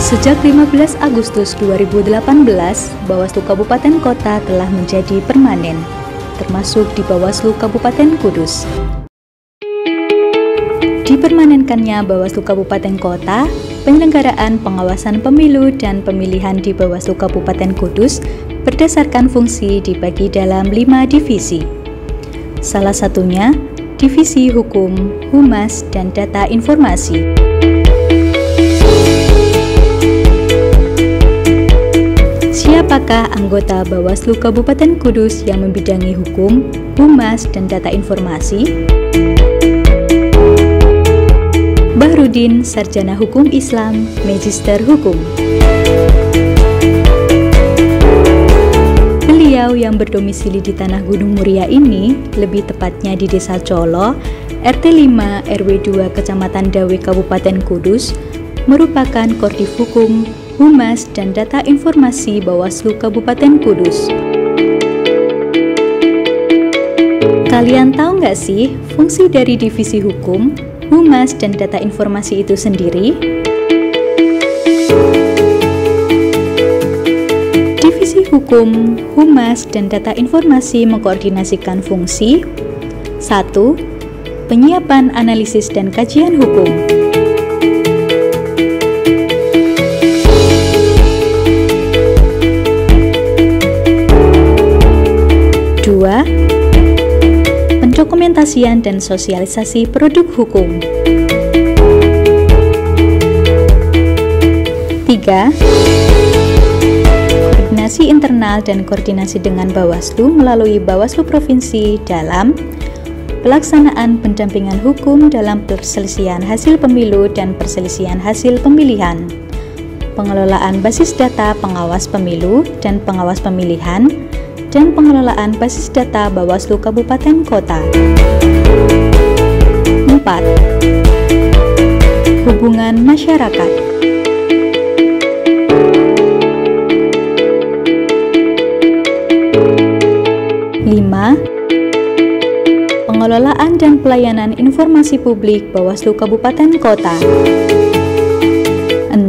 Sejak 15 Agustus 2018, Bawaslu Kabupaten Kota telah menjadi permanen, termasuk di Bawaslu Kabupaten Kudus. Dipermanenkannya Bawaslu Kabupaten Kota, penyelenggaraan pengawasan pemilu dan pemilihan di Bawaslu Kabupaten Kudus berdasarkan fungsi dibagi dalam 5 divisi. Salah satunya, Divisi Hukum, Humas, dan Data Informasi. Siapakah anggota Bawaslu Kabupaten Kudus yang membidangi hukum, humas, dan data informasi? Bahrudin, Sarjana Hukum Islam, Magister Hukum. Beliau yang berdomisili di Tanah Gunung Muria ini, lebih tepatnya di Desa Colo, RT 5 RW 2 Kecamatan Dawe Kabupaten Kudus, merupakan Koordif Hukum, Humas, dan Data Informasi Bawaslu Kabupaten Kudus. Kalian tahu nggak sih fungsi dari Divisi Hukum, Humas, dan Data Informasi itu sendiri? Divisi Hukum, Humas, dan Data Informasi mengkoordinasikan fungsi 1. Penyiapan analisis dan kajian hukum. 2. Pendokumentasian dan sosialisasi produk hukum. 3. Koordinasi internal dan koordinasi dengan Bawaslu melalui Bawaslu Provinsi dalam pelaksanaan pendampingan hukum dalam perselisihan hasil pemilu dan perselisihan hasil pemilihan, pengelolaan basis data pengawas pemilu dan pengawas pemilihan, dan pengelolaan basis data Bawaslu Kabupaten Kota. 4. Hubungan masyarakat. 5. Pengelolaan dan pelayanan informasi publik Bawaslu Kabupaten Kota. 6.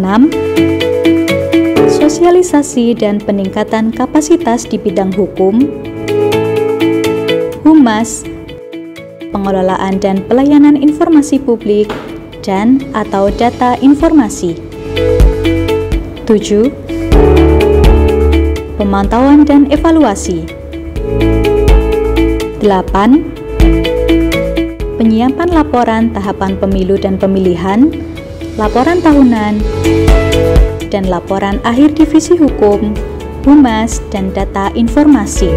Sosialisasi dan peningkatan kapasitas di bidang hukum, humas, pengelolaan dan pelayanan informasi publik, dan atau data informasi. 7. Pemantauan dan evaluasi. 8. Penyiapan laporan tahapan pemilu dan pemilihan, laporan tahunan, dan laporan akhir Divisi Hukum, Humas, dan Data Informasi.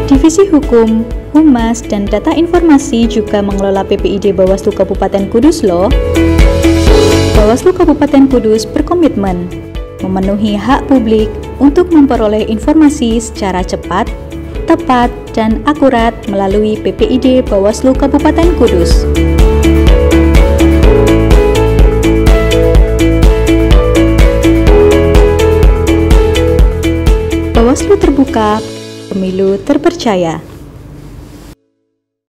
Divisi Hukum, Humas, dan Data Informasi juga mengelola PPID Bawaslu Kabupaten Kudus loh. Bawaslu Kabupaten Kudus berkomitmen memenuhi hak publik untuk memperoleh informasi secara cepat, tepat, dan akurat melalui PPID Bawaslu Kabupaten Kudus. Bawaslu terbuka, pemilu terpercaya.